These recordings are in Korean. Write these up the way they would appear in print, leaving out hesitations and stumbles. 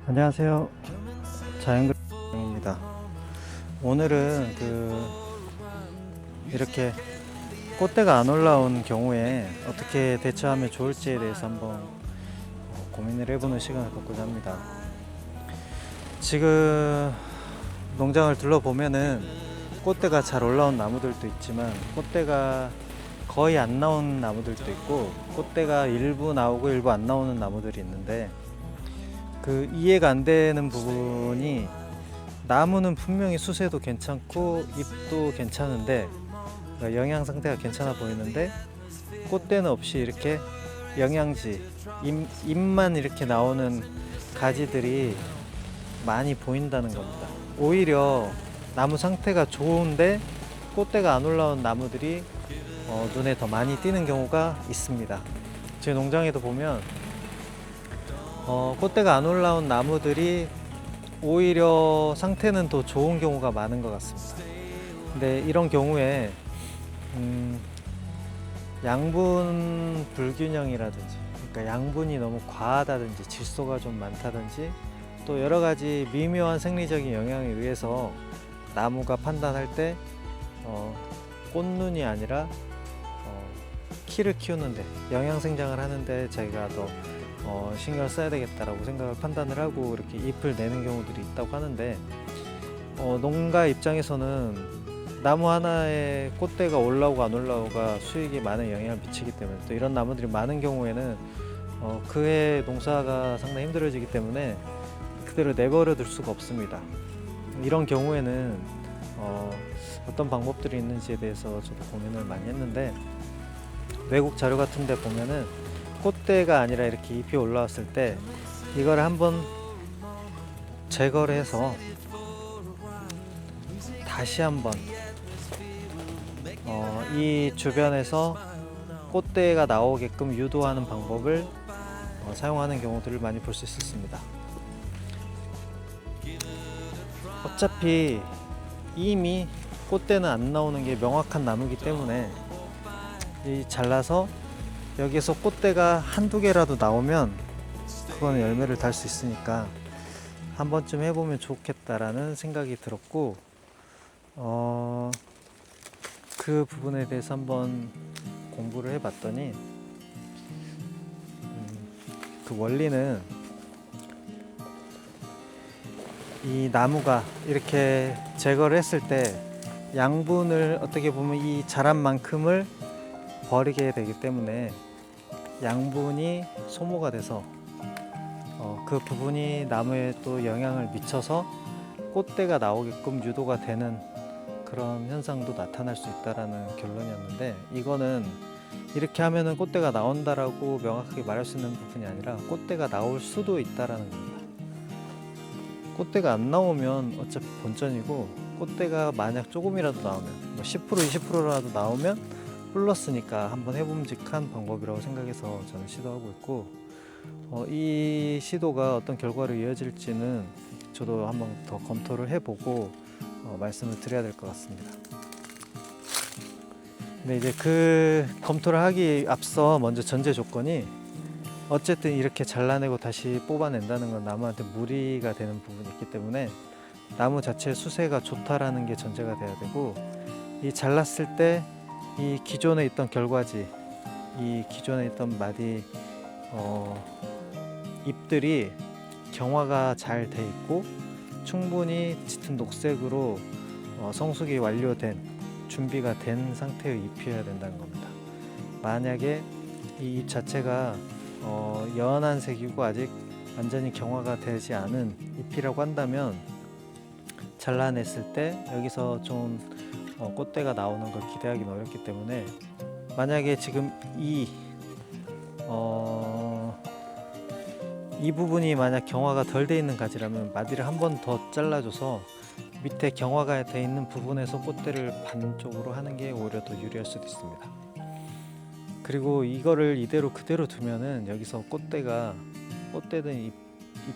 안녕하세요. 자연그림입니다. 오늘은 이렇게 꽃대가 안 올라온 경우에 어떻게 대처하면 좋을지에 대해서 한번 고민을 해보는 시간을 갖고자 합니다. 지금 농장을 둘러보면은 꽃대가 잘 올라온 나무들도 있지만 꽃대가 거의 안 나온 나무들도 있고 꽃대가 일부 나오고 일부 안 나오는 나무들이 있는데 이해가 안 되는 부분이 나무는 분명히 수세도 괜찮고 잎도 괜찮은데 그러니까 영양 상태가 괜찮아 보이는데 꽃대는 없이 이렇게 영양지 잎만 이렇게 나오는 가지들이 많이 보인다는 겁니다. 오히려 나무 상태가 좋은데 꽃대가 안 올라온 나무들이 눈에 더 많이 띄는 경우가 있습니다. 제 농장에도 보면 꽃대가 안 올라온 나무들이 오히려 상태는 더 좋은 경우가 많은 것 같습니다. 근데 이런 경우에 양분 불균형이라든지 그러니까 양분이 너무 과하다든지 질소가 좀 많다든지 또 여러 가지 미묘한 생리적인 영향에 의해서 나무가 판단할 때 꽃눈이 아니라 키를 키우는데 영양 생장을 하는데 자기가 더 신경을 써야 되겠다라고 생각을 판단을 하고 이렇게 잎을 내는 경우들이 있다고 하는데 농가 입장에서는 나무 하나에 꽃대가 올라오고 안 올라오고가 수익에 많은 영향을 미치기 때문에 또 이런 나무들이 많은 경우에는 그해 농사가 상당히 힘들어지기 때문에 그대로 내버려 둘 수가 없습니다. 이런 경우에는 어떤 방법들이 있는지에 대해서 저도 고민을 많이 했는데 외국 자료 같은 데 보면은 꽃대가 아니라 이렇게 잎이 올라왔을 때 이걸 한번 제거를 해서 다시 한번 이 주변에서 꽃대가 나오게끔 유도하는 방법을 사용하는 경우들을 많이 볼 수 있었습니다. 어차피 이미 꽃대는 안 나오는 게 명확한 나무이기 때문에 잘라서 여기서 꽃대가 한두 개라도 나오면 그거는 열매를 달 수 있으니까 한 번쯤 해보면 좋겠다라는 생각이 들었고 그 부분에 대해서 한번 공부를 해봤더니 그 원리는 이 나무가 이렇게 제거를 했을 때 양분을 어떻게 보면 이 자란 만큼을 버리게 되기 때문에 양분이 소모가 돼서 그 부분이 나무에 또 영향을 미쳐서 꽃대가 나오게끔 유도가 되는 그런 현상도 나타날 수 있다라는 결론이었는데 이거는 이렇게 하면은 꽃대가 나온다라고 명확하게 말할 수 있는 부분이 아니라 꽃대가 나올 수도 있다라는 겁니다. 꽃대가 안 나오면 어차피 본전이고 꽃대가 만약 조금이라도 나오면 뭐 10% 20%라도 나오면 플러스니까 한번 해봄직한 방법이라고 생각해서 저는 시도하고 있고 이 시도가 어떤 결과로 이어질지는 저도 한번 더 검토를 해보고 말씀을 드려야 될 것 같습니다. 근데 이제 그 검토를 하기 앞서 먼저 전제 조건이 어쨌든 이렇게 잘라내고 다시 뽑아낸다는 건 나무한테 무리가 되는 부분이 있기 때문에 나무 자체의 수세가 좋다라는 게 전제가 돼야 되고 이 잘랐을 때 이 기존에 있던 결과지 이 기존에 있던 마디 잎들이 경화가 잘 돼 있고 충분히 짙은 녹색으로 성숙이 완료된 준비가 된 상태의 잎이어야 된다는 겁니다. 만약에 이 잎 자체가 연한 색이고 아직 완전히 경화가 되지 않은 잎이라고 한다면 잘라냈을 때 여기서 좀 꽃대가 나오는 걸 기대하기는 어렵기 때문에 만약에 지금 이 부분이 만약 경화가 덜 돼 있는 가지라면 마디를 한 번 더 잘라줘서 밑에 경화가 돼 있는 부분에서 꽃대를 반쪽으로 하는 게 오히려 더 유리할 수도 있습니다. 그리고 이거를 이대로 그대로 두면은 여기서 꽃대든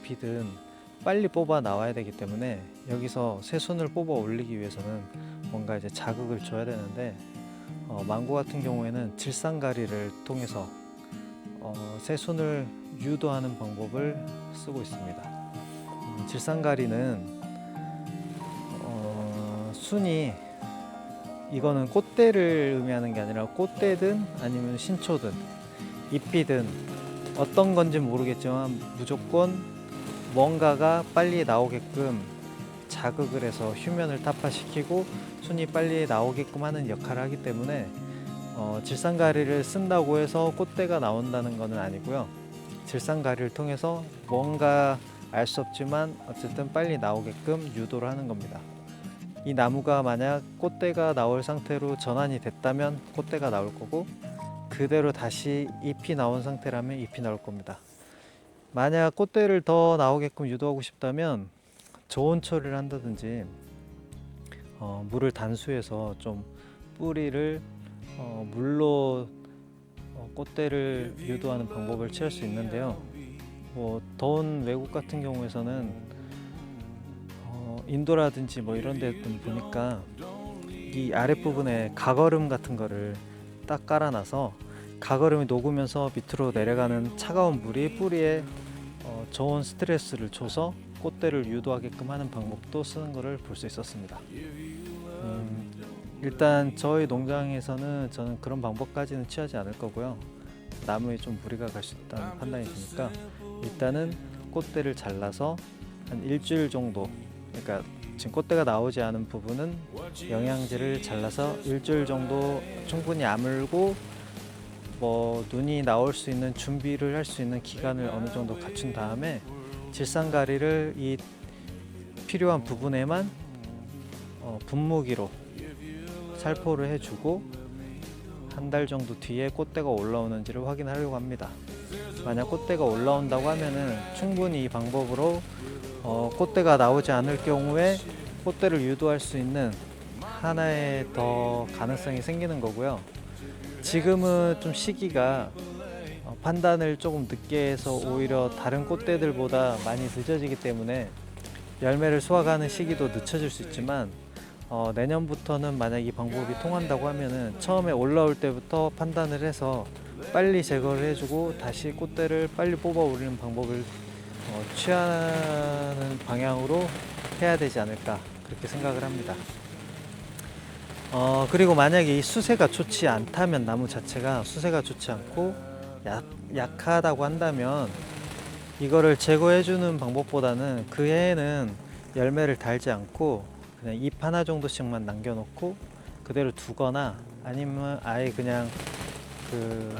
잎이든 빨리 뽑아 나와야 되기 때문에 여기서 새순을 뽑아 올리기 위해서는 뭔가 이제 자극을 줘야 되는데 망고 같은 경우에는 질상가리를 통해서 새순을 유도하는 방법을 쓰고 있습니다. 질산가리는 순이 이거는 꽃대를 의미하는 게 아니라 꽃대든 아니면 신초든 잎이든 어떤 건지 모르겠지만 무조건 뭔가가 빨리 나오게끔 자극을 해서 휴면을 타파시키고 순이 빨리 나오게끔 하는 역할을 하기 때문에 질산가리를 쓴다고 해서 꽃대가 나온다는 것은 아니고요. 질산가리를 통해서 뭔가 알 수 없지만 어쨌든 빨리 나오게끔 유도를 하는 겁니다. 이 나무가 만약 꽃대가 나올 상태로 전환이 됐다면 꽃대가 나올 거고, 그대로 다시 잎이 나온 상태라면 잎이 나올 겁니다. 만약 꽃대를 더 나오게끔 유도하고 싶다면 저온 처리를 한다든지 물을 단수해서 좀 뿌리를 물로 꽃대를 유도하는 방법을 취할 수 있는데요. 더운 외국 같은 경우에서는 인도라든지 이런 데 보니까 이 아랫부분에 가거름 같은 거를 딱 깔아놔서 가거름이 녹으면서 밑으로 내려가는 차가운 물이 뿌리에 저온 스트레스를 줘서 꽃대를 유도하게끔 하는 방법도 쓰는 것을 볼 수 있었습니다. 일단 저희 농장에서는 저는 그런 방법까지는 취하지 않을 거고요. 나무에 좀 무리가 갈 수 있다는 판단이 드니까 일단은 꽃대를 잘라서 한 일주일 정도, 그러니까 지금 꽃대가 나오지 않은 부분은 영양제를 잘라서 일주일 정도 충분히 아물고 눈이 나올 수 있는 준비를 할 수 있는 기간을 어느 정도 갖춘 다음에 질산가리를 이 필요한 부분에만 분무기로 살포를 해주고 한 달 정도 뒤에 꽃대가 올라오는지를 확인하려고 합니다. 만약 꽃대가 올라온다고 하면은 충분히 이 방법으로 꽃대가 나오지 않을 경우에 꽃대를 유도할 수 있는 하나의 더 가능성이 생기는 거고요. 지금은 좀 시기가 판단을 조금 늦게 해서 오히려 다른 꽃대들보다 많이 늦어지기 때문에 열매를 수확하는 시기도 늦춰질 수 있지만 내년부터는 만약 이 방법이 통한다고 하면은 처음에 올라올 때부터 판단을 해서 빨리 제거를 해주고 다시 꽃대를 빨리 뽑아 올리는 방법을 취하는 방향으로 해야 되지 않을까 그렇게 생각을 합니다. 그리고 만약에 이 수세가 좋지 않다면, 나무 자체가 수세가 좋지 않고 약하다고 한다면 이거를 제거해 주는 방법보다는 그 해에는 열매를 달지 않고 그냥 잎 하나 정도씩만 남겨놓고 그대로 두거나, 아니면 아예 그냥 그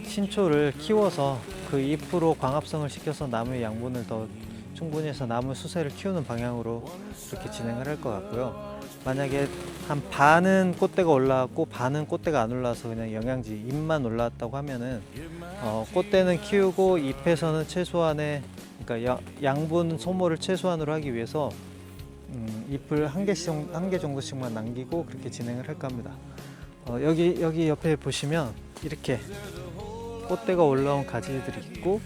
신초를 키워서 그 잎으로 광합성을 시켜서 나무의 양분을 더 충분히 해서 나무 수세를 키우는 방향으로 그렇게 진행을 할 것 같고요. 만약에 한 반은 꽃대가 올라왔고 반은 꽃대가 안 올라와서 그냥 영양지 잎만 올라왔다고 하면은 꽃대는 키우고 잎에서는 최소한의, 그러니까 양분 소모를 최소한으로 하기 위해서 잎을 한 개 정도씩만 남기고 그렇게 진행을 할까 합니다. 여기 옆에 보시면 이렇게 꽃대가 올라온 가지들이 있고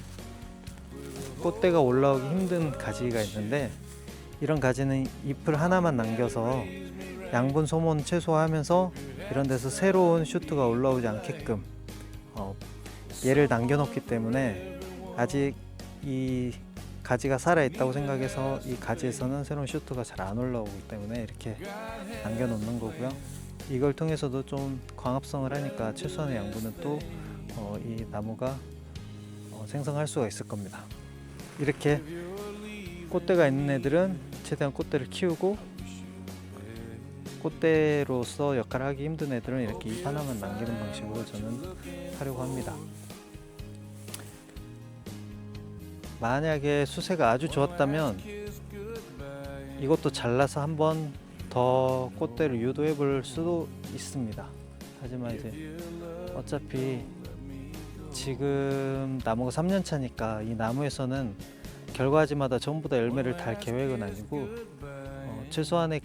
꽃대가 올라오기 힘든 가지가 있는데, 이런 가지는 잎을 하나만 남겨서 양분 소모는 최소화하면서 이런 데서 새로운 슈트가 올라오지 않게끔 얘를 남겨놓기 때문에 아직 이 가지가 살아있다고 생각해서 이 가지에서는 새로운 슈트가 잘 안 올라오기 때문에 이렇게 남겨놓는 거고요. 이걸 통해서도 좀 광합성을 하니까 최소한의 양분은 또 이 나무가 생성할 수가 있을 겁니다. 이렇게 꽃대가 있는 애들은 최대한 꽃대를 키우고, 꽃대로서 역할을 하기 힘든 애들은 이렇게 잎 하나만 남기는 방식으로 저는 하려고 합니다. 만약에 수세가 아주 좋았다면 이것도 잘라서 한번 더 꽃대를 유도해 볼 수도 있습니다. 하지만 이제 어차피 지금 나무가 3년 차니까 이 나무에서는 결과지마다 전부 다 열매를 달 계획은 아니고 최소한의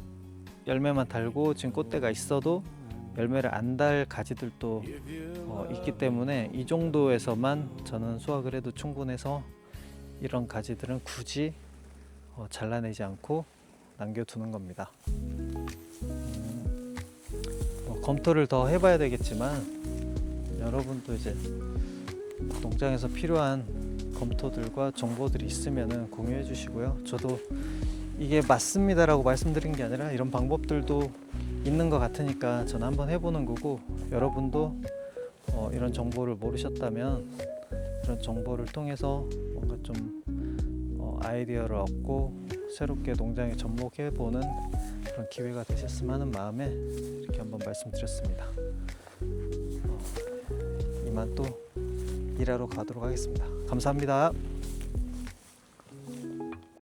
열매만 달고 지금 꽃대가 있어도 열매를 안 달 가지들도 있기 때문에 이 정도에서만 저는 수확을 해도 충분해서 이런 가지들은 굳이 잘라내지 않고 남겨두는 겁니다. 검토를 더 해봐야 되겠지만 여러분도 이제 농장에서 필요한 검토들과 정보들이 있으면은 공유해 주시고요. 저도 이게 맞습니다라고 말씀드린 게 아니라 이런 방법들도 있는 것 같으니까 저는 한번 해보는 거고, 여러분도 이런 정보를 모르셨다면 이런 정보를 통해서 뭔가 좀 아이디어를 얻고 새롭게 농장에 접목해보는 그런 기회가 되셨으면 하는 마음에 이렇게 한번 말씀드렸습니다. 이만 또 일하러 가도록 하겠습니다. 감사합니다.